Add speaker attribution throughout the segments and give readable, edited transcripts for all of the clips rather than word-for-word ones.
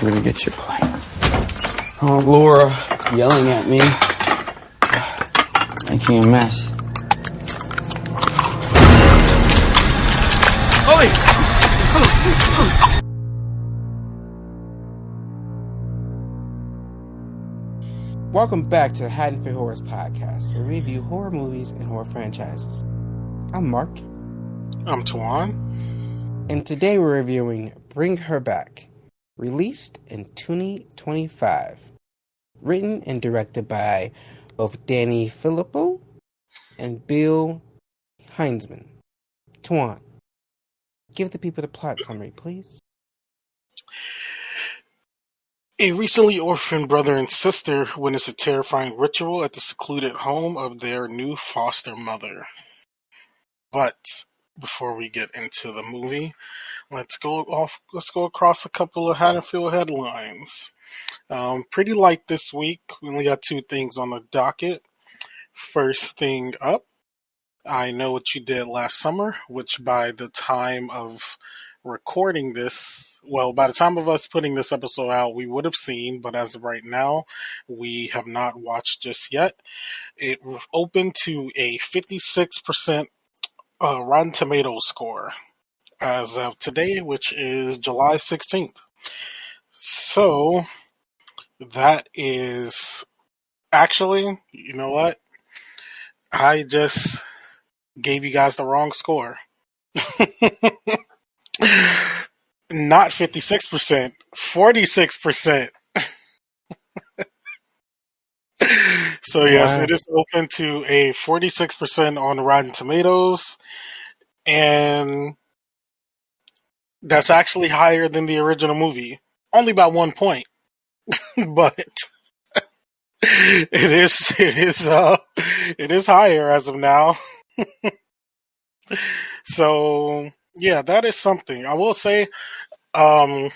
Speaker 1: I'm gonna get your plane. Oh, Laura, yelling at me. Making a mess.
Speaker 2: Welcome back to the Haddonfield Horrors Podcast, where we review horror movies and horror franchises. I'm Mark.
Speaker 3: I'm Tuan.
Speaker 2: And today we're reviewing Bring Her Back, released in 2025. Written and directed by both Danny Filippo and Bill Heinzman. Tuan, give the people the plot summary, please.
Speaker 3: A recently orphaned brother and sister witness a terrifying ritual at the secluded home of their new foster mother. But before we get into the movie, let's go across a couple of Haddonfield headlines. Pretty light this week. We only got two things on the docket. First thing up, I Know What You Did Last Summer, which by the time of recording this, by the time of us putting this episode out, we would have seen, but as of right now, we have not watched just yet. It opened to a 56% Rotten Tomatoes score as of today, which is July 16th. So, that is actually, you know what? I just gave you guys the wrong score. Not 56%, 46%. So yes, It is open to a 46% on Rotten Tomatoes, and that's actually higher than the original movie, only by 1 point. But it is higher as of now. So yeah, that is something. I will say, that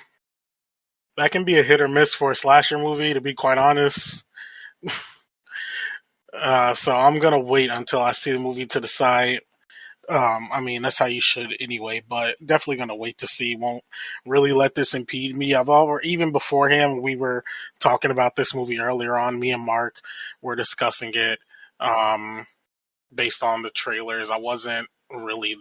Speaker 3: can be a hit or miss for a slasher movie, to be quite honest. So I'm gonna wait until I see the movie to decide. That's how you should anyway, but definitely gonna wait to see. Won't really let this impede me. Even beforehand, we were talking about this movie earlier on. Me and Mark were discussing it, based on the trailers. I wasn't really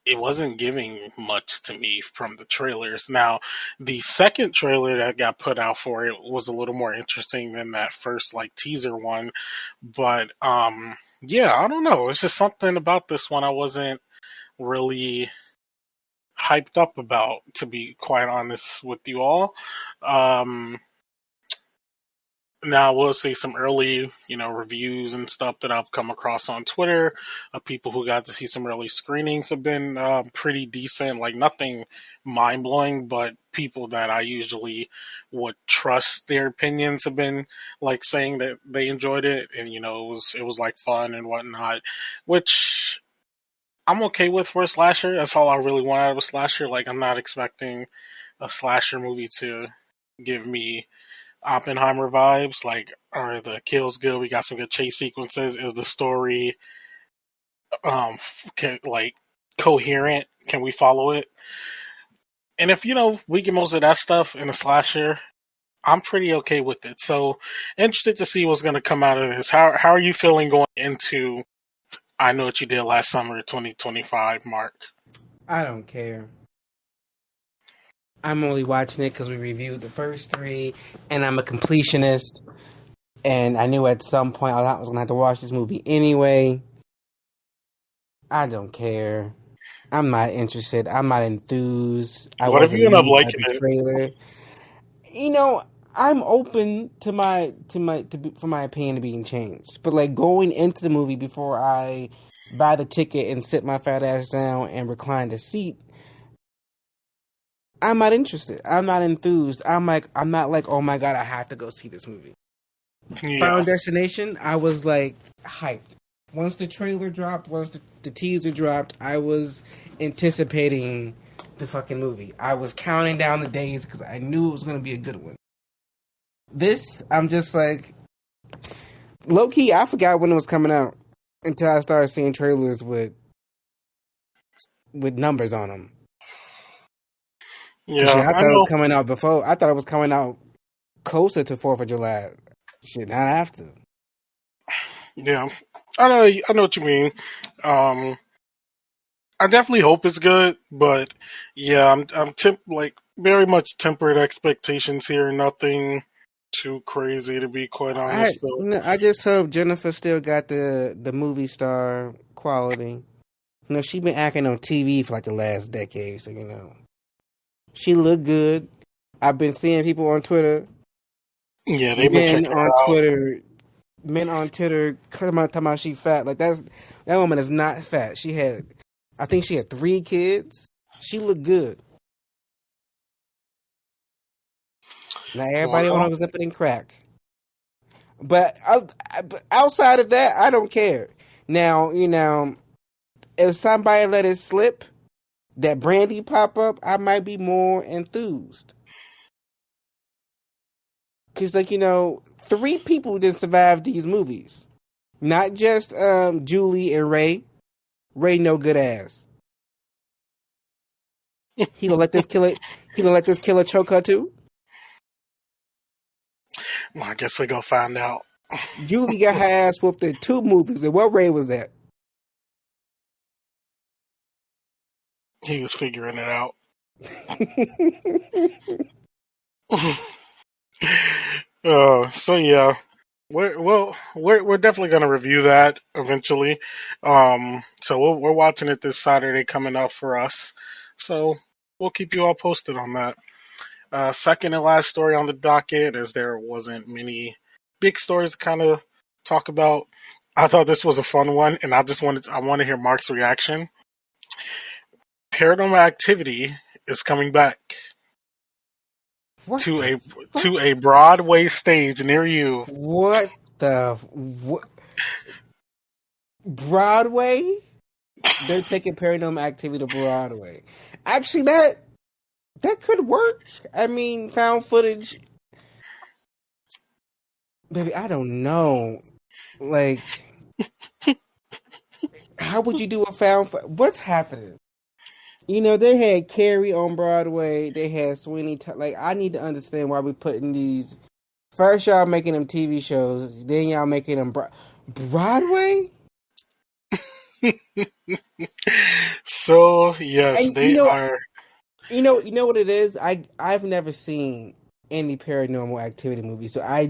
Speaker 3: it wasn't giving much to me from the trailers. Now, the second trailer that got put out for it was a little more interesting than that first teaser one. But yeah, I don't know. It's just something about this one I wasn't really hyped up about, to be quite honest with you all. Now, we'll see some early, reviews and stuff that I've come across on Twitter of people who got to see some early screenings have been pretty decent. Nothing mind-blowing, but people that I usually would trust their opinions have been saying that they enjoyed it, and it was fun and whatnot, which I'm okay with for a slasher. That's all I really want out of a slasher. I'm not expecting a slasher movie to give me Oppenheimer vibes. Are the kills good? We got some good chase sequences. Is the story coherent? Can we follow it? And if we get most of that stuff in a slasher, I'm pretty okay with it. So interested to see what's going to come out of this. How are you feeling going into I Know What You Did Last Summer 2025, Mark?
Speaker 2: I don't care. I'm only watching it because we reviewed the first three, and I'm a completionist, and I knew at some point I was going to have to watch this movie anyway. I don't care. I'm not interested. I'm not enthused.
Speaker 3: What if you end up liking
Speaker 2: the trailer? I'm open for my opinion to being changed. But going into the movie before I buy the ticket and sit my fat ass down and recline the seat, I'm not interested. I'm not enthused. I'm not oh my god, I have to go see this movie. Yeah. Final Destination, I was hyped. Once the trailer dropped, once the teaser dropped, I was anticipating the fucking movie. I was counting down the days because I knew it was going to be a good one. This, I'm just low-key, I forgot when it was coming out until I started seeing trailers with numbers on them. Cause shit,
Speaker 3: Yeah,
Speaker 2: I
Speaker 3: I
Speaker 2: thought it was
Speaker 3: know.
Speaker 2: coming out before. I thought it was coming out closer to 4th of July. Shit, not after.
Speaker 3: Yeah, I know what you mean. Um, I definitely hope it's good, but yeah, I'm very much tempered expectations here. Nothing too crazy, to be quite honest. So
Speaker 2: I just hope Jennifer still got the movie star quality. She been acting on TV for like the last decade, so she looked good. I've been seeing people on Twitter,
Speaker 3: yeah, they've been
Speaker 2: men
Speaker 3: checking
Speaker 2: on
Speaker 3: her out.
Speaker 2: Twitter, men on Twitter talking about she fat. Like that woman is not fat. I think she had 3 kids. She looked good. Now everybody on
Speaker 3: Well,
Speaker 2: her was up in crack. But outside of that, I don't care. Now, if somebody let it slip, that Brandy pop up, I might be more enthused. Cause 3 people didn't survive these movies. Not just Julie and Ray. Ray no good ass. He gonna let this killer choke her too?
Speaker 3: I guess we gonna find out.
Speaker 2: Julie got her ass whooped in 2 movies, and what Ray was at?
Speaker 3: He was figuring it out. So yeah, we're definitely gonna review that eventually. So we're watching it this Saturday coming up for us. So we'll keep you all posted on that. Second and last story on the docket, as there wasn't many big stories to kind of talk about. I thought this was a fun one, and I want to hear Mark's reaction. Paranormal Activity is coming back
Speaker 2: What
Speaker 3: to
Speaker 2: the
Speaker 3: a
Speaker 2: fuck?
Speaker 3: Broadway stage near you.
Speaker 2: What? Broadway? They're taking Paranormal Activity to Broadway. Actually, that could work. I mean, found footage, baby. I don't know. Like, how would you do a What's happening? They had Carrie on Broadway. They had Sweeney. Like, I need to understand why we putting these. First, y'all making them TV shows. Then y'all making them Broadway.
Speaker 3: So yes,
Speaker 2: And
Speaker 3: they are.
Speaker 2: you know what it is. I've never seen any Paranormal Activity movie, so I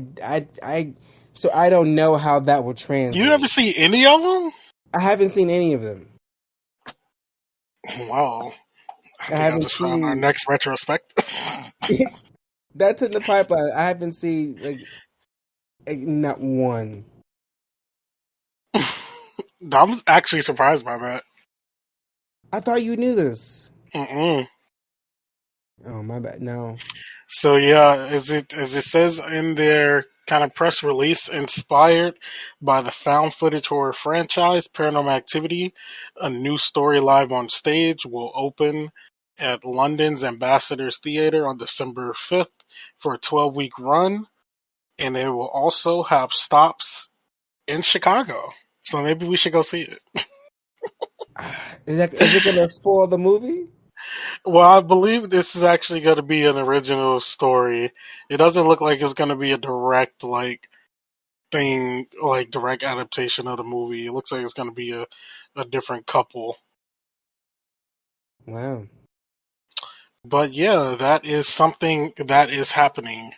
Speaker 2: don't know how that will
Speaker 3: You never
Speaker 2: translate.
Speaker 3: see any of them?
Speaker 2: I haven't seen any of them.
Speaker 3: Wow, I
Speaker 2: I
Speaker 3: think I
Speaker 2: haven't
Speaker 3: just found our
Speaker 2: seen
Speaker 3: next retrospective.
Speaker 2: that's in the pipeline. I haven't seen not one.
Speaker 3: I'm actually surprised by that.
Speaker 2: I thought you knew this.
Speaker 3: Mm-mm.
Speaker 2: Oh, my bad. No.
Speaker 3: So yeah, as it says in their kind of press release, inspired by the found footage horror franchise Paranormal Activity, a new story live on stage will open at London's Ambassadors Theatre on December 5th for a 12-week run, and they will also have stops in Chicago. So maybe we should go see it.
Speaker 2: Is it gonna spoil the movie?
Speaker 3: Well, I believe this is actually going to be an original story. It doesn't look like it's going to be a direct direct adaptation of the movie. It looks like it's going to be a different couple.
Speaker 2: Wow.
Speaker 3: But yeah, that is something that is happening.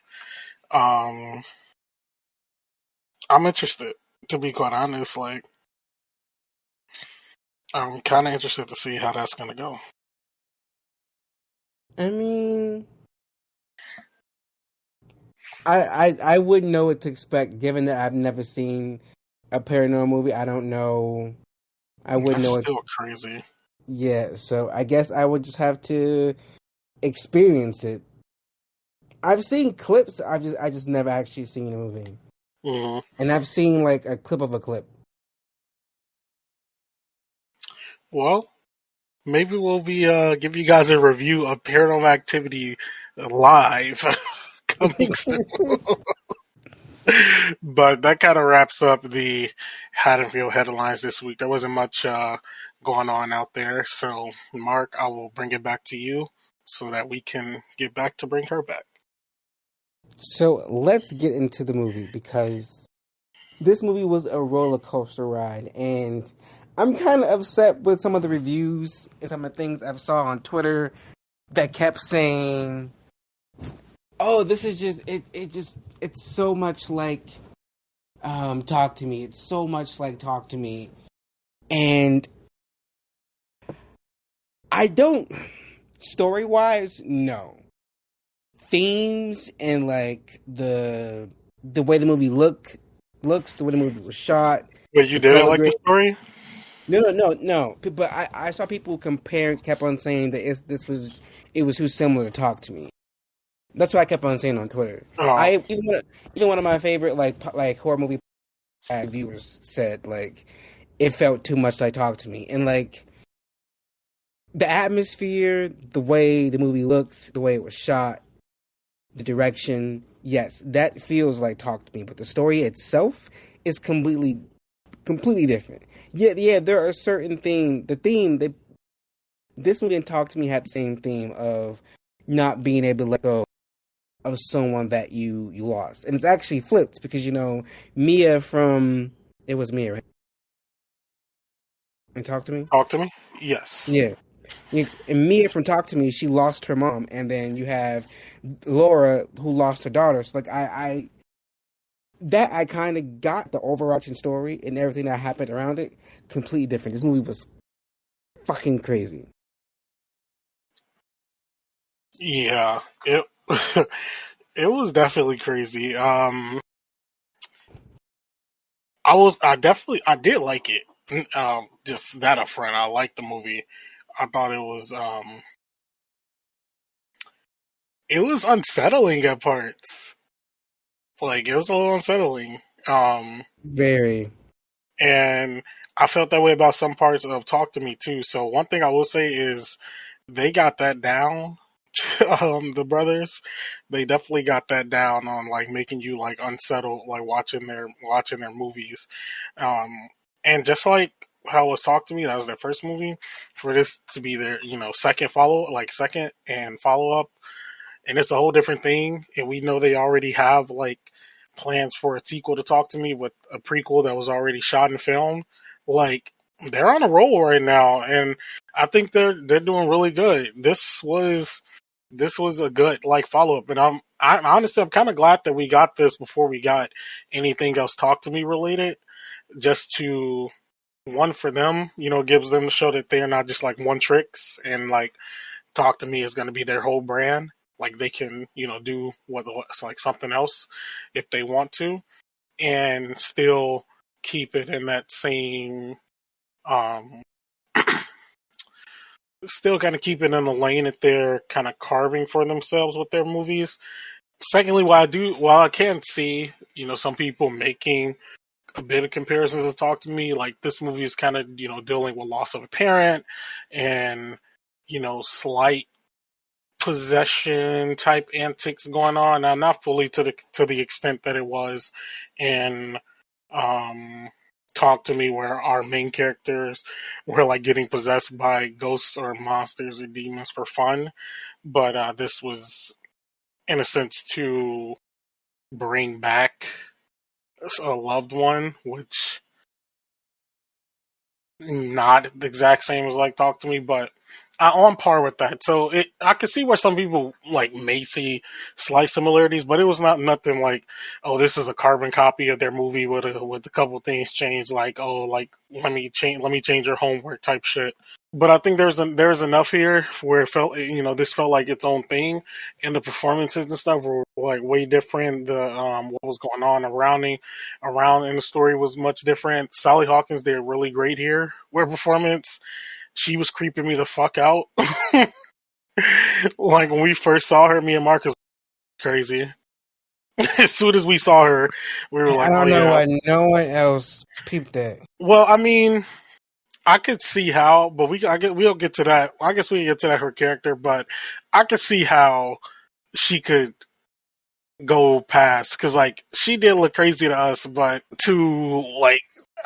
Speaker 3: Um, I'm interested, to be quite honest. Like, I'm kind of interested to see how that's going to go.
Speaker 2: I mean, I wouldn't know what to expect given that I've never seen a paranormal movie. I don't know. I wouldn't
Speaker 3: That's
Speaker 2: know it.
Speaker 3: still crazy.
Speaker 2: Yeah, so I guess I would just have to experience it. I've seen clips. I just never actually seen a movie,
Speaker 3: Hmm.
Speaker 2: and I've seen like a clip of a clip.
Speaker 3: Well, maybe we'll be give you guys a review of Paranormal Activity live coming soon. But that kind of wraps up the Haddonfield headlines this week. There wasn't much going on out there. So, Mark, I will bring it back to you so that we can get back to bring her back.
Speaker 2: So let's get into the movie, because this movie was a roller coaster ride, and I'm kind of upset with some of the reviews and some of the things I saw on Twitter that kept saying, "Oh, this is just it's so much like Talk to Me. It's so much like Talk to Me," and I don't. Story wise, no. Themes and like the way the movie looks, the way the movie was shot.
Speaker 3: But you didn't like the story?
Speaker 2: No. But I saw people kept on saying that it was too similar to Talk to Me. That's what I kept on saying on Twitter.
Speaker 3: Oh.
Speaker 2: Even one of my favorite like horror movie viewers said like it felt too much like Talk to Me, and like the atmosphere, the way the movie looks, the way it was shot, the direction, yes, that feels like Talk to Me. But the story itself is completely different. Yeah, there are certain things. This movie and Talk to Me had the same theme of not being able to let go of someone that you lost, and it's actually flipped because Mia from it was Mia, right? And Talk to Me.
Speaker 3: Talk to Me. Yes.
Speaker 2: Yeah. And Mia from Talk to Me, she lost her mom, and then you have Laura who lost her daughter. So like I kind of got the overarching story and everything that happened around it completely different. This movie was fucking crazy.
Speaker 3: Yeah, it it was definitely crazy. I did like it. Just that up front, I liked the movie. I thought it was unsettling at parts. Like, it was a little unsettling.
Speaker 2: Very.
Speaker 3: And I felt that way about some parts of Talk to Me too. So one thing I will say is they got that down. The brothers, they definitely got that down on like making you like unsettled, like watching their movies. And just like how it was Talk to Me, that was their first movie. For this to be their second and follow up, and it's a whole different thing. And we know they already have like plans for a sequel to Talk to Me with a prequel that was already shot and filmed. Like, they're on a roll right now, and I think they're doing really good. This was a good like follow up, and I'm kind of glad that we got this before we got anything else Talk to Me related, just to one for them, gives them to show that they are not just like one tricks, and like Talk to Me is going to be their whole brand. Like, they can do what's like something else if they want to, and still keep it in that same still kind of keep it in the lane that they're kind of carving for themselves with their movies. Secondly, while I can see, some people making a bit of comparisons to Talk to Me, like this movie is kind of, dealing with loss of a parent and, slight possession type antics going on. Now, not fully to the extent that it was in Talk to Me, where our main characters were like getting possessed by ghosts or monsters or demons for fun, but this was in a sense to bring back a loved one, which not the exact same as like Talk to Me, but on par with that. So I could see where some people like may see slight similarities, but it was not nothing like, oh, this is a carbon copy of their movie with a couple things changed, like, oh, like let me change your homework type shit. But I think there's enough here where it felt, this felt like its own thing, and the performances and stuff were like way different. The what was going on around in the story was much different. Sally Hawkins did really great here. Her performance, she was creeping me the fuck out. Like, when we first saw her, me and Marcus crazy. As soon as we saw her, we were like,
Speaker 2: I don't know why no one else peeped that.
Speaker 3: Well, I mean, I could see how, but we'll get to that. I guess we can get to that, her character, but I could see how she could go past, because like she did look crazy to us, but to like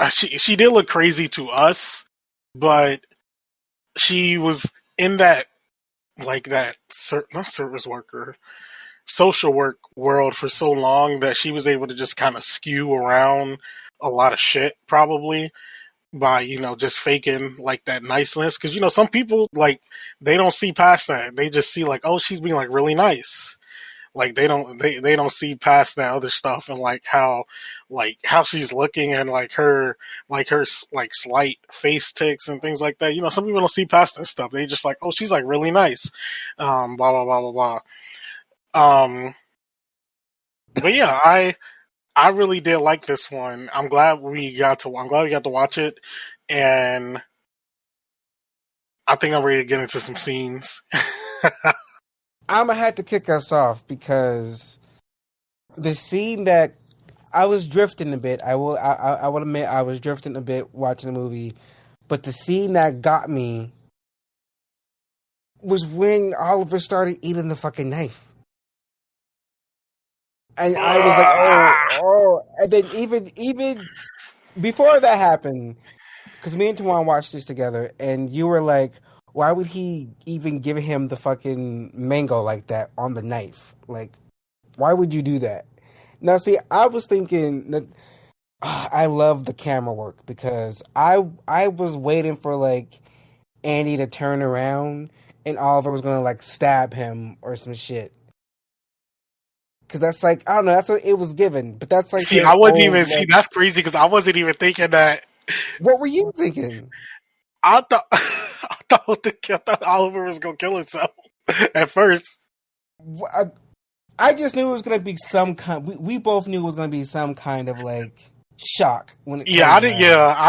Speaker 3: she did look crazy to us, but she was in that like that not service worker, social work world for so long that she was able to just kind of skew around a lot of shit, probably by just faking like that niceness. Because some people, like, they don't see past that. They just see like, oh, she's being like really nice. Like they don't see past that other stuff, and like how she's looking, and like her like slight face ticks and things like that. Some people don't see past that stuff. They just like, oh, she's like really nice, blah blah blah blah blah. But yeah, I really did like this one. I'm glad we got to watch it, and I think I'm ready to get into some scenes.
Speaker 2: I'm gonna have to kick us off because the scene that I was drifting a bit. I will admit I was drifting a bit watching the movie, but the scene that got me was when Oliver started eating the fucking knife. And I was like, oh, and then even before that happened, because me and Tawan watched this together, and you were like, why would he even give him the fucking mango like that on the knife? Like, why would you do that? Now, see, I was thinking that I love the camera work because I was waiting for like Andy to turn around and Oliver was gonna like stab him or some shit. Because that's like, I don't know, that's what it was given. But that's like,
Speaker 3: See, I wasn't even see. That's crazy because I wasn't even thinking that.
Speaker 2: What were you thinking?
Speaker 3: I thought I thought Oliver was gonna kill himself at first.
Speaker 2: I just knew it was gonna be some kind. We both knew it was gonna be some kind of like shock when it.
Speaker 3: I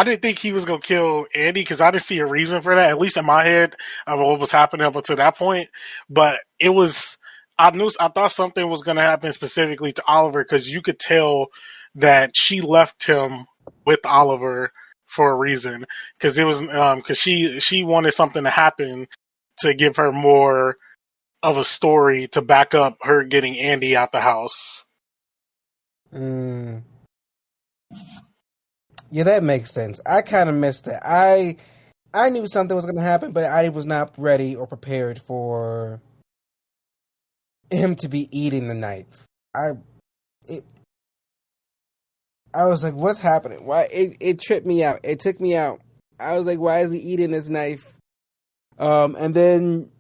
Speaker 3: didn't think he was gonna kill Andy because I didn't see a reason for that. At least in my head of what was happening up until that point. But it was. I thought something was going to happen specifically to Oliver because you could tell that she left him with Oliver for a reason, because it was because she wanted something to happen to give her more of a story to back up her getting Andy out the house.
Speaker 2: Yeah, that makes sense. I kind of missed it. I knew something was going to happen, but I was not ready or prepared for him to be eating the knife. I was like, what's happening? Why it tripped me out. It took me out. I was like, why is he eating this knife? And then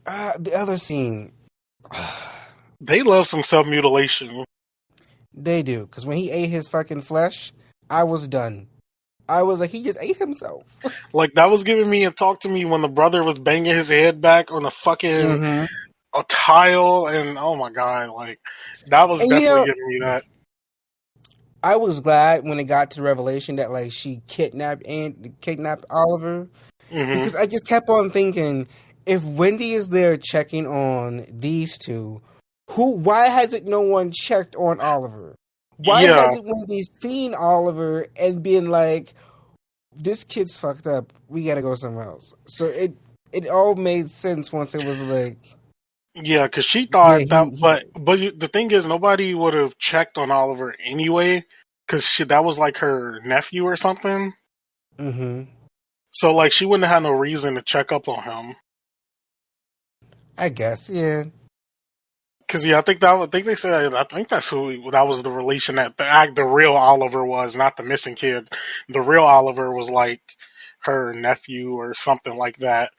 Speaker 2: the other scene.
Speaker 3: They love some self-mutilation.
Speaker 2: They do, because when he ate his fucking flesh, I was done. I was like, he just ate himself.
Speaker 3: Like, that was giving me a talk to me when the brother was banging his head back on the fucking a tile, and oh my god, like, that was definitely giving me that.
Speaker 2: I was glad when it got to the revelation that like she kidnapped Oliver, because I just kept on thinking, if Wendy is there checking on these two, why hasn't no one checked on Oliver? Why hasn't Wendy seen Oliver and been like, this kid's fucked up, we gotta go somewhere else? So it all made sense once it was like...
Speaker 3: Yeah, because she thought but the thing is, nobody would have checked on Oliver anyway, because that was like her nephew or something. So like, she wouldn't have had no reason to check up on him.
Speaker 2: I guess, yeah.
Speaker 3: Because I think they said, I think that was the relation that the real Oliver was, not the missing kid. The real Oliver was like her nephew or something like that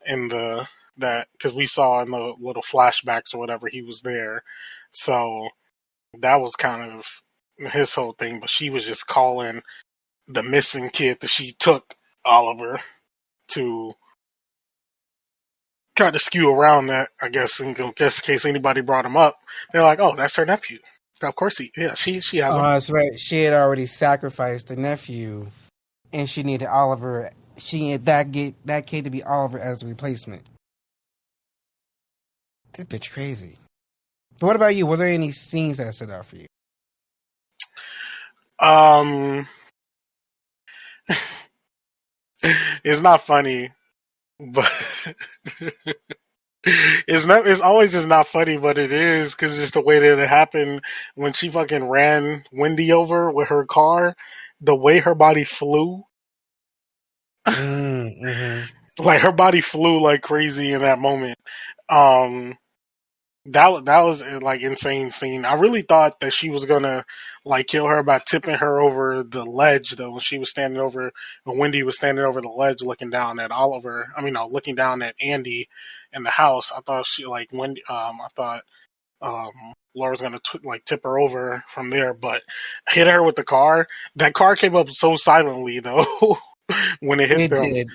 Speaker 3: because we saw in the little flashbacks or whatever, he was there. So that was kind of his whole thing. But she was just calling the missing kid that she took Oliver to kind of skew around that, I guess, in case anybody brought him up. They're like, oh, that's her nephew. Of course, she has him.
Speaker 2: Oh, that's right. She had already sacrificed the nephew, and she needed Oliver. She needed that kid to be Oliver as a replacement. This bitch crazy. But what about you? Were there any scenes that stood out for you?
Speaker 3: It's not funny, but it's always just not funny, but it is, because it's just the way that it happened when she fucking ran Wendy over with her car. The way her body flew. Like her body flew like crazy in that moment. Um, that was like insane scene. I really thought that she was gonna like kill her by tipping her over the ledge though. When she was standing over, when Wendy was standing over the ledge looking down at Oliver. I mean, no, looking down at Andy in the house. I thought she like Wendy. I thought Laura's gonna like tip her over from there, but hit her with the car. That car came up so silently though when it hit
Speaker 2: It
Speaker 3: them.
Speaker 2: did.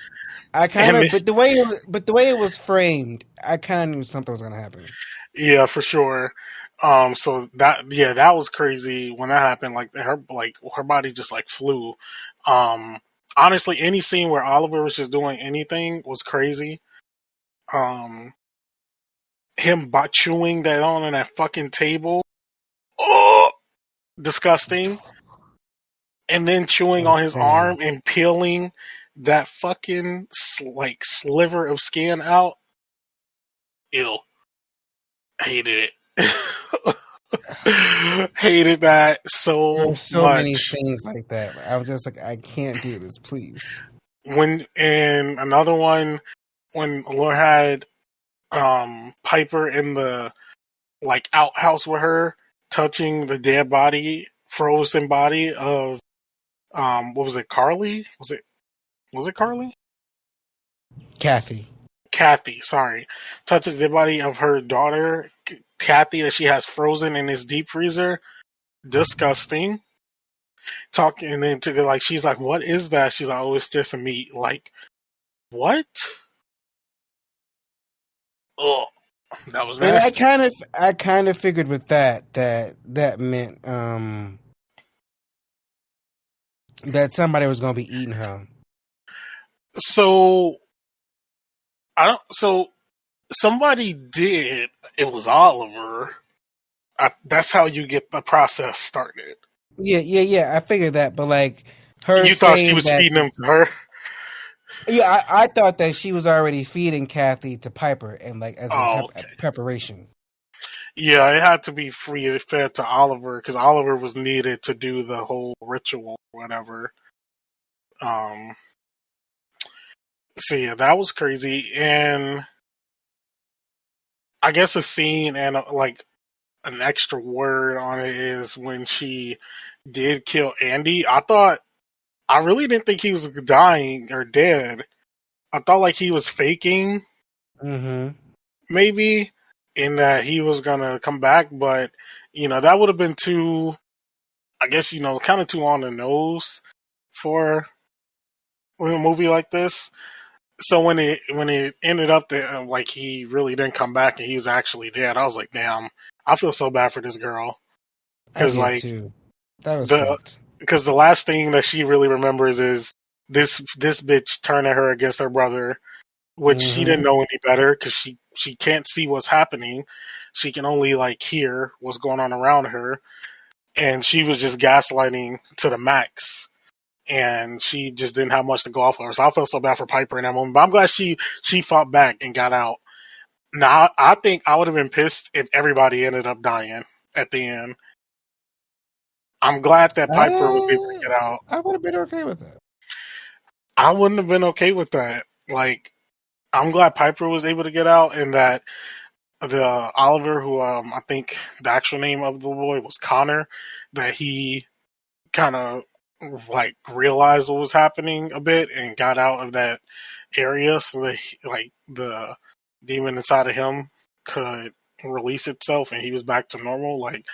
Speaker 2: I kind of, but the way it was framed, I kind of knew something was gonna happen.
Speaker 3: Yeah, for sure. So that was crazy when that happened. Like her body just like flew. Um, honestly, any scene where Oliver was just doing anything was crazy. Um, him chewing that on that fucking table, oh, disgusting. And then chewing on his arm and peeling that fucking like sliver of skin out. Ew, hated it. Hated that so
Speaker 2: There's so
Speaker 3: much.
Speaker 2: many things like that. I was just like, I can't do this, please.
Speaker 3: When and another one when Laura had Piper in the like outhouse with her, touching the dead body, frozen body of what was it, Carly? Was it Carly? Kathy, sorry. Touching the body of her daughter, Kathy, that she has frozen in this deep freezer. Disgusting. Talking and then to like she's like, what is that? She's like, oh, it's just a meat. Like, what? Oh, that was nasty.
Speaker 2: And I kind of figured with that meant that somebody was going to be eating her.
Speaker 3: So So somebody did. It was Oliver. That's how you get the process started.
Speaker 2: Yeah. I figured that, but like her,
Speaker 3: you thought she was feeding them to her.
Speaker 2: Yeah, I thought that she was already feeding Kathy to Piper and like as a preparation.
Speaker 3: Yeah, it had to be fed to Oliver because Oliver was needed to do the whole ritual or whatever. So yeah, that was crazy, and I guess a scene and like an extra word on it is when she did kill Andy. I really didn't think he was dying or dead. I thought like he was faking, maybe, in that he was gonna come back, but that would have been too, I guess kind of too on the nose for a movie like this. So when it ended up that like he really didn't come back and he was actually dead, I was like, damn, I feel so bad for this girl because like
Speaker 2: too. That was fucked.
Speaker 3: Because the last thing that she really remembers is this bitch turning her against her brother, which she didn't know any better because she can't see what's happening. She can only like hear what's going on around her, and she was just gaslighting to the max. And she just didn't have much to go off of her. So I felt so bad for Piper in that moment. But I'm glad she fought back and got out. Now, I think I would have been pissed if everybody ended up dying at the end. I'm glad that Piper was able to get out.
Speaker 2: I would have been okay with that.
Speaker 3: I wouldn't have been okay with that. Like, I'm glad Piper was able to get out and that the Oliver, who I think the actual name of the boy was Connor, that he kind of like realized what was happening a bit and got out of that area so that like the demon inside of him could release itself and he was back to normal. Like,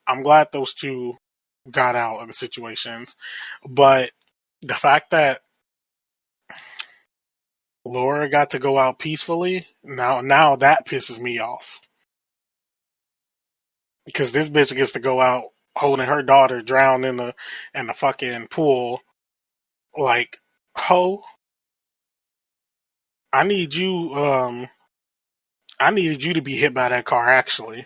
Speaker 3: I'm glad those two got out of the situations, but the fact that Laura got to go out peacefully, now that pisses me off because this bitch gets to go out holding her daughter drowned in the fucking pool. Like, ho, I needed you to be hit by that car actually.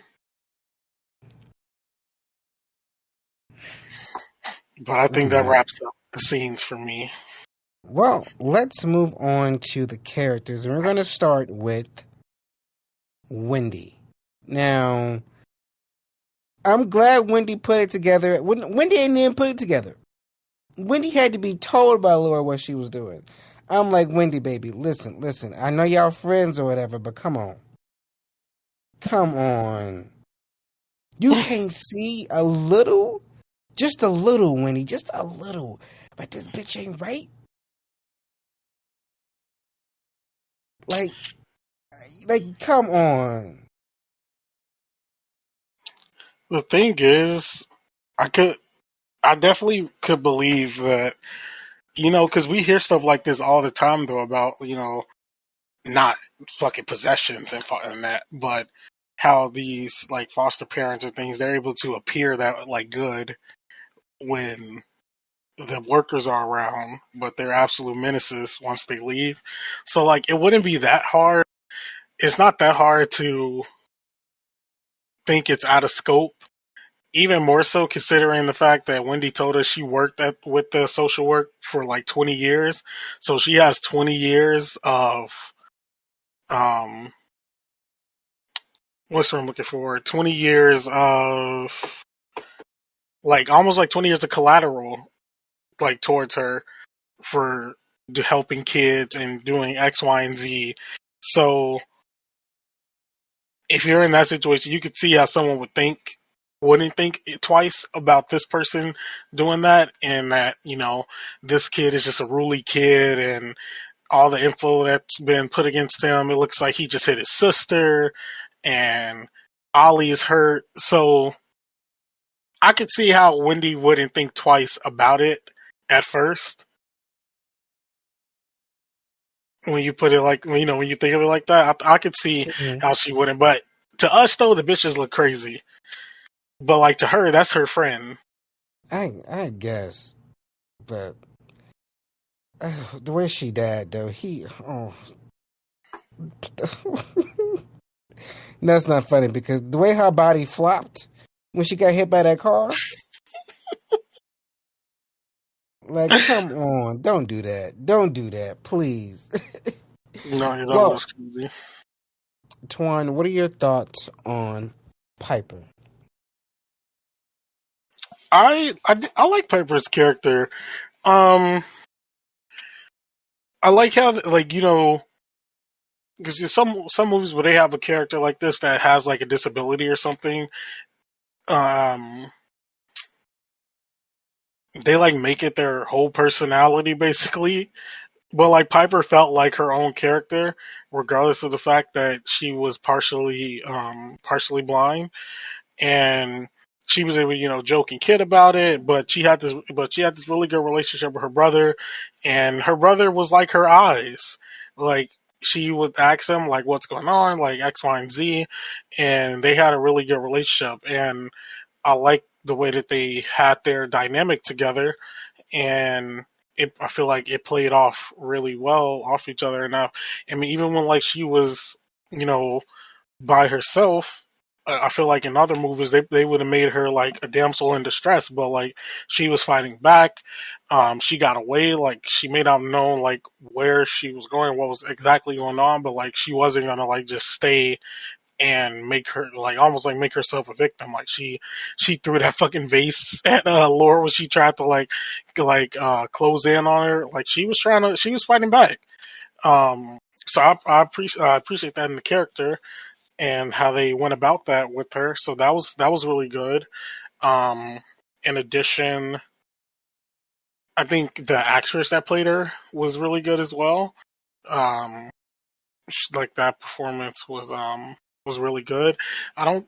Speaker 3: But I think that wraps up the scenes for me.
Speaker 2: Well, let's move on to the characters, and we're going to start with Wendy. Now, I'm glad Wendy put it together. Wendy didn't even put it together. Wendy had to be told by Laura what she was doing. I'm like, Wendy, baby, listen. I know y'all friends or whatever, but come on. Come on. You can't see a little? Just a little, Wendy, just a little. But this bitch ain't right. Like, come on.
Speaker 3: The thing is, I definitely could believe that, because we hear stuff like this all the time, though, about, not fucking possessions and that, but how these, like, foster parents or things, they're able to appear that, like, good when the workers are around, but they're absolute menaces once they leave. So, like, it wouldn't be that hard. It's not that hard to think it's out of scope. Even more so considering the fact that Wendy told us she worked with the social work for like 20 years. So she has 20 years of, what's what I'm looking for? 20 years of, like, almost like 20 years of collateral, like, towards her for helping kids and doing X, Y, and Z. So if you're in that situation, you could see how someone wouldn't think twice about this person doing that, and that, this kid is just a ruly kid, and all the info that's been put against him, it looks like he just hit his sister, and Ollie's hurt. So I could see how Wendy wouldn't think twice about it at first. When you put it like, when you think of it like that, I could see how she wouldn't. But to us, though, the bitches look crazy. But, like, to her, that's her friend.
Speaker 2: I guess. But the way she died, though, that's not funny because the way her body flopped when she got hit by that car. Like, come on. Don't do that. Don't do that, please.
Speaker 3: No, you know that's crazy.
Speaker 2: Twan, what are your thoughts on Piper?
Speaker 3: I like Piper's character. I like how, like, because there's some movies where they have a character like this that has, like, a disability or something. They, like, make it their whole personality, basically. But, like, Piper felt like her own character, regardless of the fact that she was partially blind, and she was able to, joke and kid about it. But she had this really good relationship with her brother, and her brother was like her eyes. Like, she would ask him, like, what's going on, like X, Y, and Z, and they had a really good relationship. And I like the way that they had their dynamic together, and I feel like it played off really well off each other. And I mean, even when, like, she was, by herself, I feel like in other movies they would have made her like a damsel in distress, but, like, she was fighting back. She got away. Like, she may not know, like, where she was going, what was exactly going on, but, like, she wasn't gonna, like, just stay and make her, like, almost like make herself a victim. Like, she threw that fucking vase at Laura when she tried to close in on her. Like, she was fighting back. So I appreciate that in the character and how they went about that with her. So that was really good. In addition, I think the actress that played her was really good as well. Like, that performance was really good. I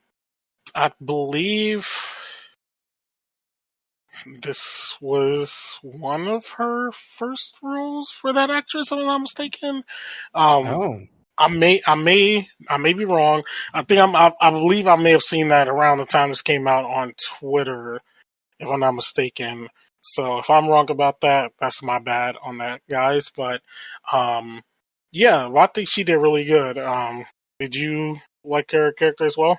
Speaker 3: believe this was one of her first roles for that actress, if I'm not mistaken. I may be wrong. I believe I may have seen that around the time this came out on Twitter, if I'm not mistaken. So if I'm wrong about that, that's my bad on that, guys. But yeah, I think she did really good. Did you like her character as well?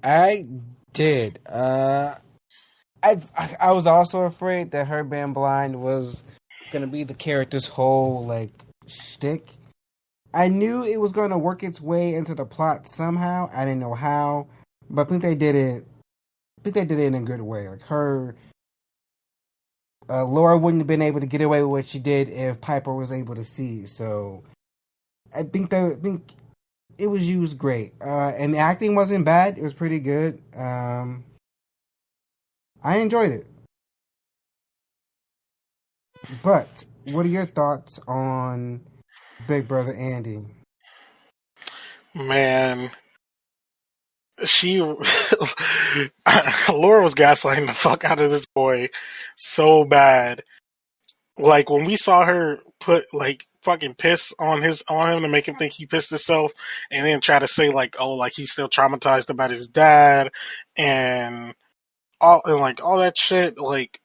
Speaker 2: I did. I was also afraid that her being blind was gonna be the character's whole, like, shtick. I knew it was going to work its way into the plot somehow. I didn't know how, but I think they did it. I think they did it in a good way. Like, her Laura wouldn't have been able to get away with what she did if Piper was able to see. So I think it was used great, and the acting wasn't bad. It was pretty good. I enjoyed it. But what are your thoughts on Big Brother Andy?
Speaker 3: Man, she Laura was gaslighting the fuck out of this boy so bad. Like when we saw her put like fucking piss on him to make him think he pissed himself, and then try to say like, oh, like he's still traumatized about his dad and all that shit. Like,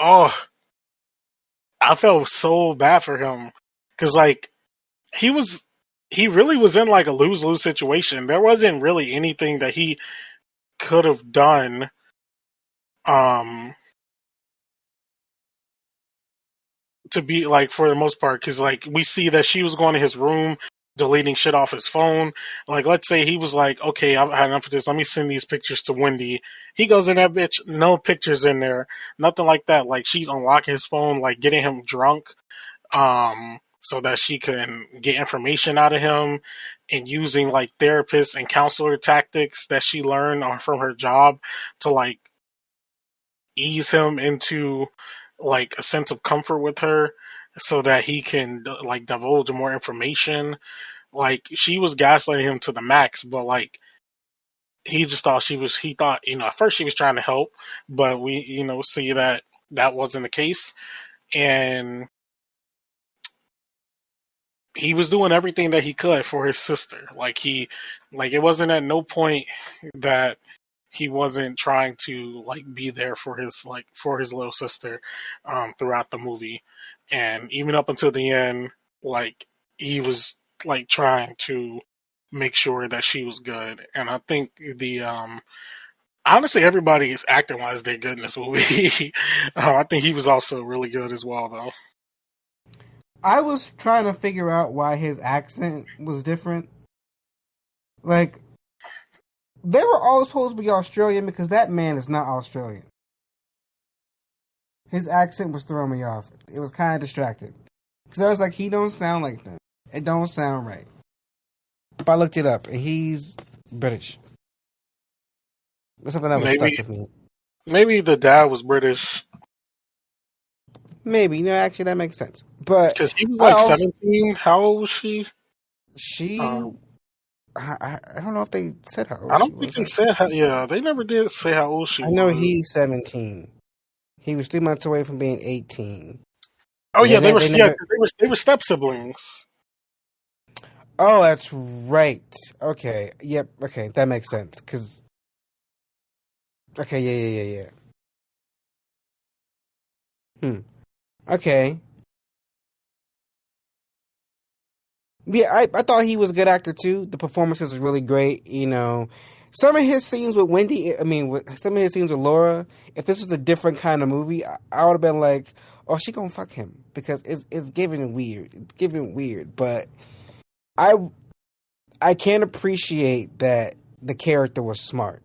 Speaker 3: oh, I felt so bad for him because like he was he really was in like a lose-lose situation. There wasn't really anything that he could have done um to be like, for the most part, because like we see that she was going to his room deleting shit off his phone. Like, let's say he was like, okay, I've had enough of this, let me send these pictures to Wendy. He goes in that bitch, no pictures in there, nothing like that. Like, she's unlocking his phone, like getting him drunk, so that she can get information out of him, and using like therapist and counselor tactics that she learned from her job to like ease him into like a sense of comfort with her so that he can like divulge more information. Like, she was gaslighting him to the max, but like he just thought he thought, at first she was trying to help, but we, see that that wasn't the case. And he was doing everything that he could for his sister. Like, it wasn't at no point that he wasn't trying to like be there for his little sister throughout the movie, and even up until the end, like he was like trying to make sure that she was good. And I think the honestly, everybody is acting wise did good in this movie. I think he was also really good as well, though.
Speaker 2: I was trying to figure out why his accent was different. Like, they were all supposed to be Australian because that man is not Australian. His accent was throwing me off. It was kind of distracting. Because I was like, he don't sound like that. It don't sound right. But I looked it up, and he's British. That's something that was stuck with me.
Speaker 3: Maybe the dad was British.
Speaker 2: Maybe. Actually, that makes sense. But
Speaker 3: because he was like 17. How old was she?
Speaker 2: I don't know if they said how old
Speaker 3: I don't think they said how. Yeah, they never did say how old she was.
Speaker 2: I know he's 17. He was 3 months away from being 18.
Speaker 3: Oh yeah, they were step siblings.
Speaker 2: Oh, that's right. Okay. Yep. Okay, that makes sense. Cause. Okay. Yeah. Okay. Yeah, I thought he was a good actor too. The performances was really great. Some of his scenes with Wendy, some of his scenes with Laura, if this was a different kind of movie, I would have been like, oh, she gonna fuck him, because it's giving weird. It's giving weird. But I can appreciate that the character was smart,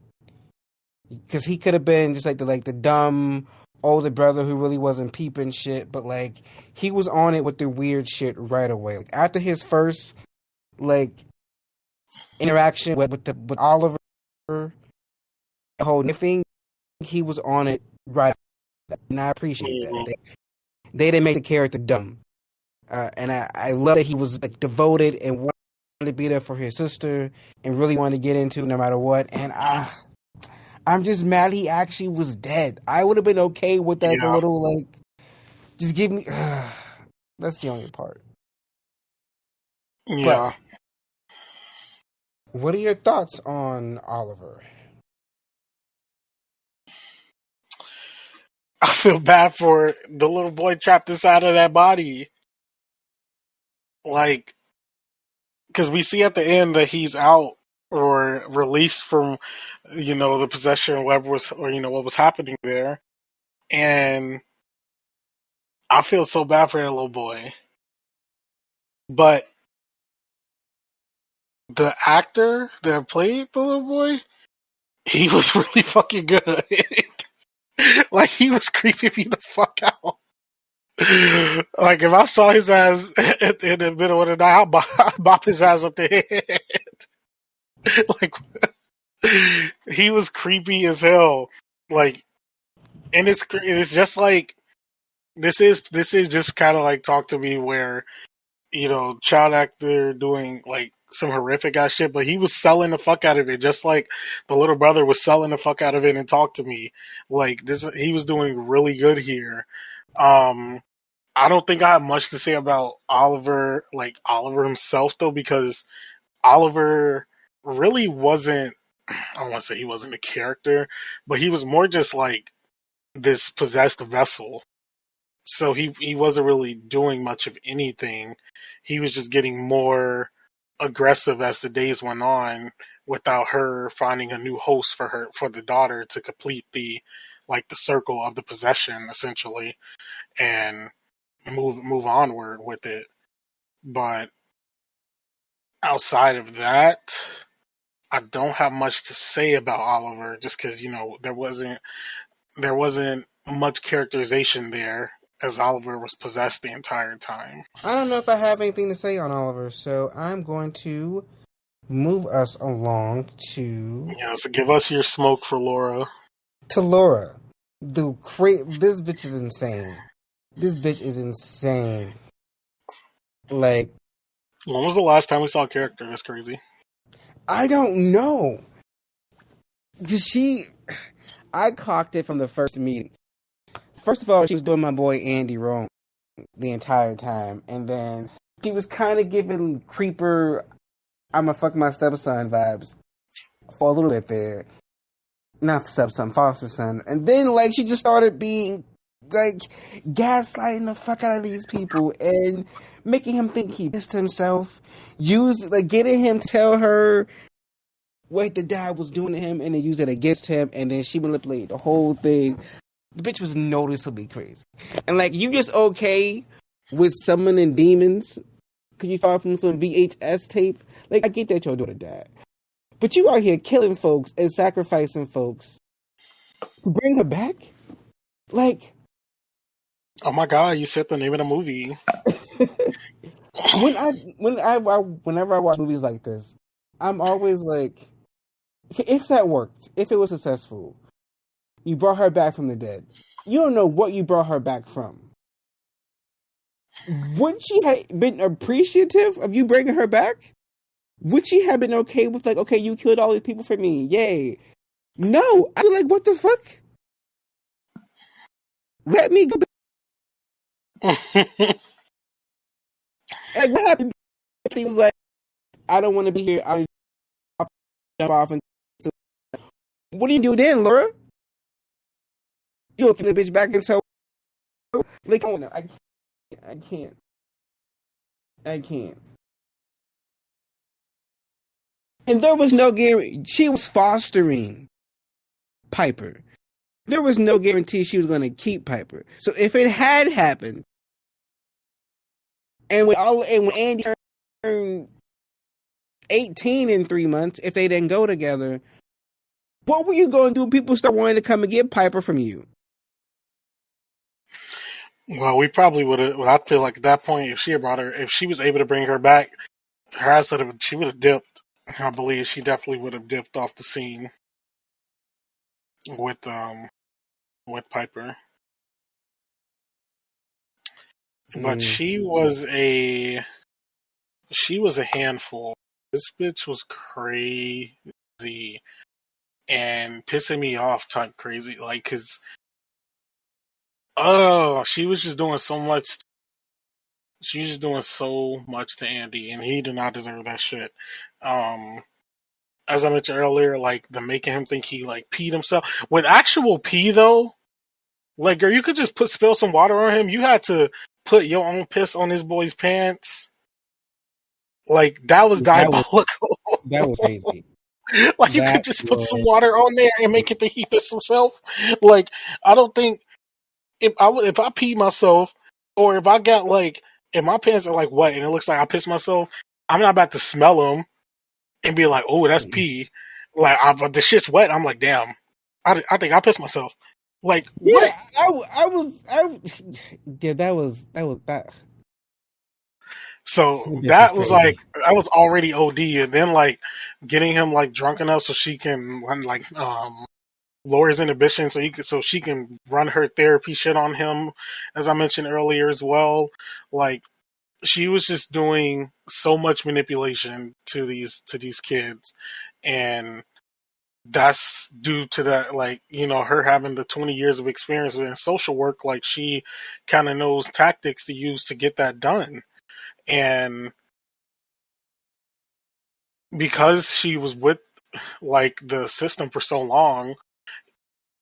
Speaker 2: because he could have been just like the dumb older brother who really wasn't peeping shit, but like he was on it with the weird shit right away. Like, after his first like interaction with Oliver, the whole thing, he was on it right, and I appreciate that. They didn't make the character dumb, and I love that he was like devoted and wanted to be there for his sister and really wanted to get into no matter what. And I'm just mad he actually was dead. I would have been okay with that. Yeah. A little like, just give me. That's the only part.
Speaker 3: Yeah.
Speaker 2: But what are your thoughts on Oliver?
Speaker 3: I feel bad for the little boy trapped inside of that body. Like, because we see at the end that he's out or released from, the possession, what was happening there. And I feel so bad for that little boy. But the actor that played the little boy, he was really fucking good. Like, he was creeping me the fuck out. Like, if I saw his ass in the middle of the night, I'll bop his ass up the head. Like, he was creepy as hell. Like, and it's just like, this is just kind of like Talk to Me, where, you know, child actor doing like some horrific ass shit, but he was selling the fuck out of it, just like the little brother was selling the fuck out of it and Talk to Me. Like, this, he was doing really good here. I don't think I have much to say about Oliver, like Oliver himself, though, because Oliver really wasn't. I don't want to say he wasn't a character, but he was more just like this possessed vessel. So he wasn't really doing much of anything. He was just getting more aggressive as the days went on, without her finding a new host for the daughter to complete the circle of the possession, essentially, and move onward with it. But outside of that, I don't have much to say about Oliver, just because, you know, there wasn't much characterization there, as Oliver was possessed the entire time.
Speaker 2: I don't know if I have anything to say on Oliver, so I'm going to move us along to
Speaker 3: So give us your smoke for Laura.
Speaker 2: To Laura. This bitch is insane. This bitch is insane. Like,
Speaker 3: when was the last time we saw a character that's crazy?
Speaker 2: I don't know. Because I clocked it from the first meeting. First of all, she was doing my boy Andy wrong the entire time. And then she was kind of giving creeper, I'ma fuck my stepson vibes for a little bit there. Not stepson, foster son. And then, like, she just started being, like, gaslighting the fuck out of these people and making him think he pissed himself. Getting him to tell her what the dad was doing to him and then use it against him, and then she manipulated the whole thing. The bitch was noticeably crazy. And, like, you just okay with summoning demons? Could you start from some VHS tape? Like, I get that you're doing a dad. But you out here killing folks and sacrificing folks. Bring her back? Like,
Speaker 3: oh my god, you said the name of the movie.
Speaker 2: Whenever I watch movies like this, I'm always like, if that worked, if it was successful, you brought her back from the dead. You don't know what you brought her back from. Would she have been appreciative of you bringing her back? Would she have been okay with, like, okay, you killed all these people for me, yay? No, I'd be like, what the fuck? Let me go back. Like, what happened? He was like, I don't want to be here. I'll jump off. And what do you do then, Laura? You gonna kill the bitch back and tell? Like, oh no, I can't. And there was no guarantee. She was fostering Piper. There was no guarantee she was going to keep Piper. So if it had happened, and when Andy turned 18 in 3 months, if they didn't go together, what were you going to do? People start wanting to come and get Piper from you.
Speaker 3: Well, we probably would have. Well, I feel like at that point, if she was able to bring her back, she would have dipped. I believe she definitely would have dipped off the scene with Piper. But she was a handful. This bitch was crazy and pissing me off type crazy. Like, cause she was just doing so much. She was just doing so much to Andy, and he did not deserve that shit. As I mentioned earlier, like, the making him think he, like, peed himself. With actual pee, though, like, girl, you could just spill some water on him. You had to put your own piss on this boy's pants. Like, that was diabolical.
Speaker 2: That was crazy.
Speaker 3: Like, you could just put some water on there and make it think he pissed himself. Like, I don't think if I pee myself, or if I got, like, if my pants are, like, wet and it looks like I pissed myself, I'm not about to smell them and be like, oh, that's pee. Like, but the shit's wet. I'm like, damn, I think I pissed myself. Like
Speaker 2: Yeah,
Speaker 3: what?
Speaker 2: yeah, that was that.
Speaker 3: So
Speaker 2: Bitch was
Speaker 3: that was like
Speaker 2: crazy.
Speaker 3: I was already OD, and then like getting him like drunk enough so she can like lower his inhibition so she can run her therapy shit on him, as I mentioned earlier as well. Like she was just doing so much manipulation to these kids, and that's due to that, like, you know, her having the 20 years of experience in social work. Like she kind of knows tactics to use to get that done, and because she was with like the system for so long,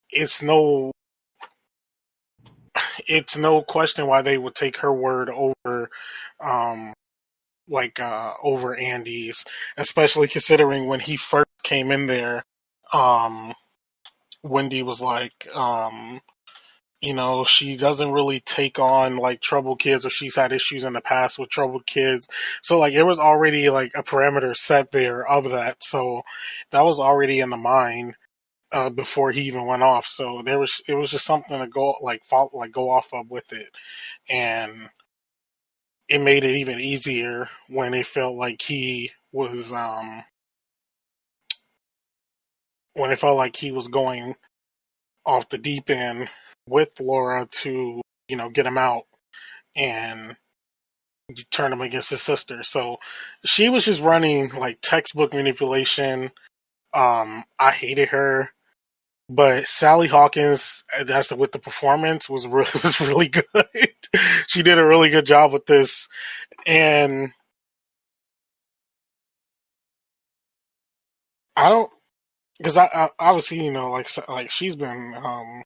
Speaker 3: it's no it's no question why they would take her word over um over Andy's, especially considering when he first came in there, um Wendy was like, you know, she doesn't really take on like troubled kids, or she's had issues in the past with troubled kids. So like it was already like a parameter set there of that. So that was already in the mind before he even went off. So it was just something to go off of with it, and it made it even easier when it felt like he was when it felt like he was going off the deep end with Laura to, you know, get him out and turn him against his sister. So she was just running like textbook manipulation. I hated her, but Sally Hawkins, with the performance, was really was really good. She did a really good job with this, and I don't because I obviously, you know, like she's been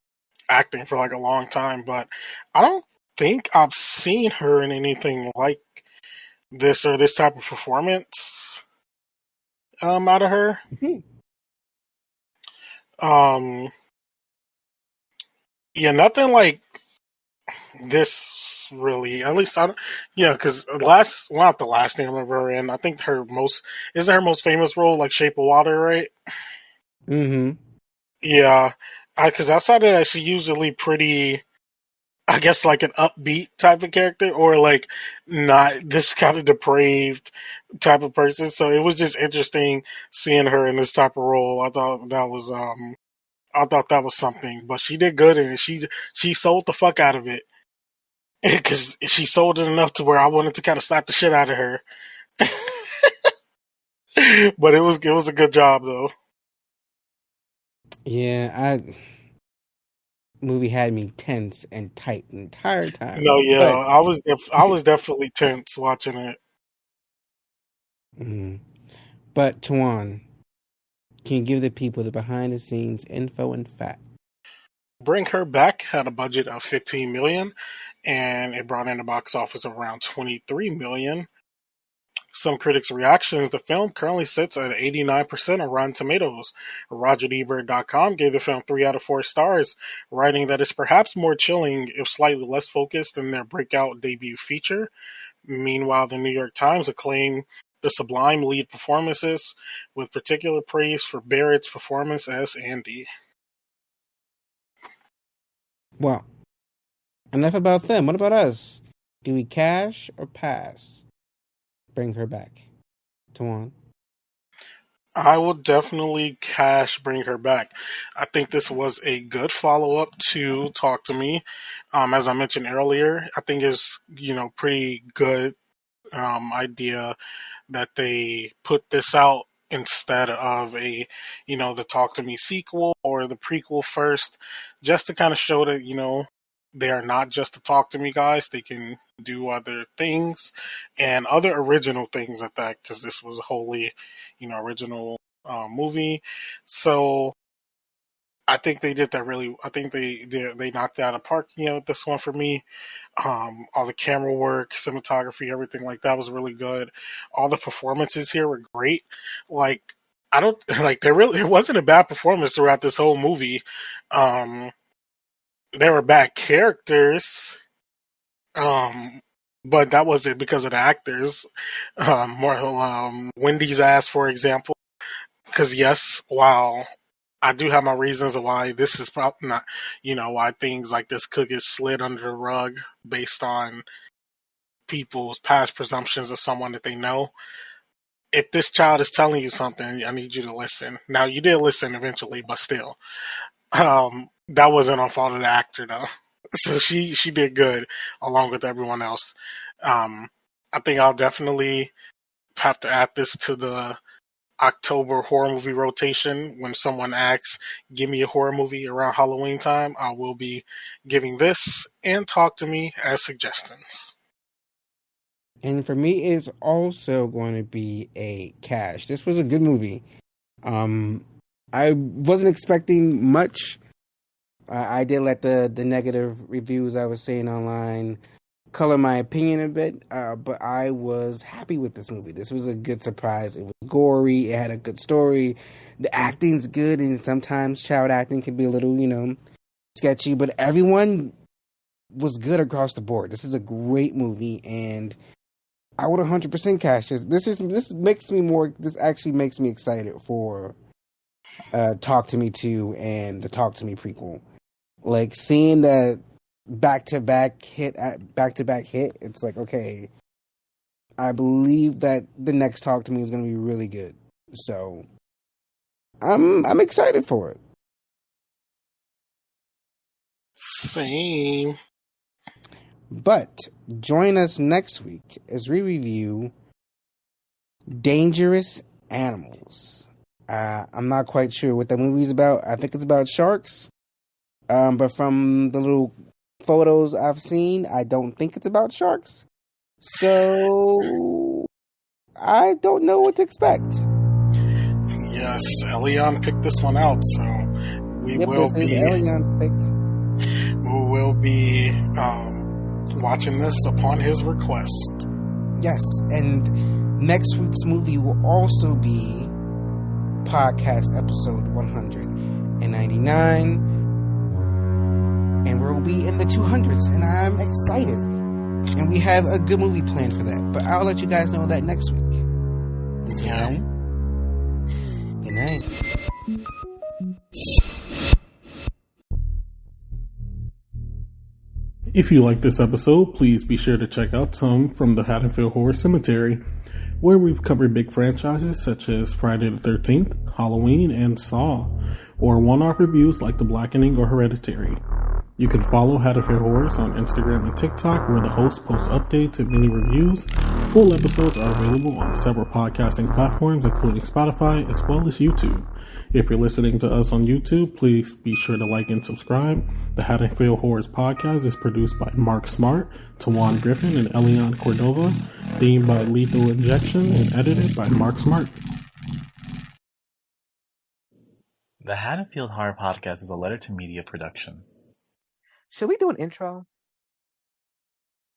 Speaker 3: acting for like a long time, but I don't think I've seen her in anything like this or this type of performance out of her.
Speaker 2: Hmm.
Speaker 3: Um, yeah, nothing like this really. At least I don't. Yeah, because not the last thing I remember her in. I think her most famous role like Shape of Water, right?
Speaker 2: Mm-hmm.
Speaker 3: Yeah, because outside of that, she's usually pretty. I guess like an upbeat type of character, or like not this kind of depraved type of person. So it was just interesting seeing her in this type of role. I thought that was something, but she did good, and she sold the fuck out of it because she sold it enough to where I wanted to kind of slap the shit out of her. But it was a good job though.
Speaker 2: Yeah, movie had me tense and tight the entire time.
Speaker 3: No, yeah,
Speaker 2: But
Speaker 3: I was definitely tense watching it.
Speaker 2: mm, but Tuan, can you give the people the behind the scenes info and fact?
Speaker 3: Bring Her Back had a budget of 15 million, and it brought in a box office of around 23 million. Some critics' reactions: the film currently sits at 89% on Rotten Tomatoes. RogerEbert.com gave the film 3 out of 4 stars, writing that it's perhaps more chilling if slightly less focused than their breakout debut feature. Meanwhile, the New York Times acclaimed the sublime lead performances, with particular praise for Barrett's performance as Andy.
Speaker 2: Well, enough about them. What about us? Do we cash or pass? Bring her back. Tuan.
Speaker 3: I will definitely cash Bring Her Back. I think this was a good follow up to Talk to Me. As I mentioned earlier, I think it's, you know, pretty good idea that they put this out instead of a, you know, the Talk to Me sequel or the prequel first, just to kind of show that, you know, they are not just the Talk to Me guys. They can do other things and other original things at that, because this was a wholly, you know, original movie. So I think they did that really. I think they knocked it out of the park. You know, this one for me. All the camera work, cinematography, everything like that was really good. All the performances here were great. Like I don't like there wasn't a bad performance throughout this whole movie. Um, there were bad characters, um, but that wasn't because of the actors. More Wendy's ass, for example, because yes, while I do have my reasons of why this is probably not, why things like this could get slid under the rug based on people's past presumptions of someone that they know. If this child is telling you something, I need you to listen. Now, you did listen eventually, but still. That wasn't on fault of the actor, though. So she did good, along with everyone else. I think I'll definitely have to add this to the October horror movie rotation. When someone asks, give me a horror movie around Halloween time, I will be giving this and Talk to Me as suggestions.
Speaker 2: And for me, it's also going to be a Cash. This was a good movie. I wasn't expecting much. I did let the negative reviews I was seeing online color my opinion a bit, but I was happy with this movie. This was a good surprise. It was gory. It had a good story. The acting's good, and sometimes child acting can be a little, sketchy, but everyone was good across the board. This is a great movie, and I would 100% cash this. This actually makes me excited for Talk to Me 2 and the Talk to Me prequel. Like, seeing that back-to-back hit, it's like, okay, I believe that the next Talk to Me is going to be really good. So, I'm excited for it.
Speaker 3: Same.
Speaker 2: But join us next week as we review Dangerous Animals. I'm not quite sure what the movie's about. I think it's about sharks. But from the little photos I've seen, I don't think it's about sharks. So I don't know what to expect.
Speaker 3: Yes, Elian picked this one out, so we will be watching this upon his request.
Speaker 2: Yes, and next week's movie will also be podcast episode 199. And we'll be in the 200s, and I'm excited. And we have a good movie planned for that. But I'll let you guys know that next week.
Speaker 3: Yeah.
Speaker 2: Good night.
Speaker 4: If you like this episode, please be sure to check out some from the Haddonfield Horror Cemetery, where we've covered big franchises such as Friday the 13th, Halloween, and Saw, or one-off reviews like The Blackening or Hereditary. You can follow Haddonfield Horrors on Instagram and TikTok, where the hosts post updates and mini reviews. Full episodes are available on several podcasting platforms, including Spotify, as well as YouTube. If you're listening to us on YouTube, please be sure to like and subscribe. The Haddonfield Horrors podcast is produced by Mark Smart, Tawan Griffin, and Elian Cordova, themed by Lethal Injection, and edited by Mark Smart.
Speaker 5: The Haddonfield Horror Podcast is a Letter to Media production.
Speaker 2: Should we do an intro?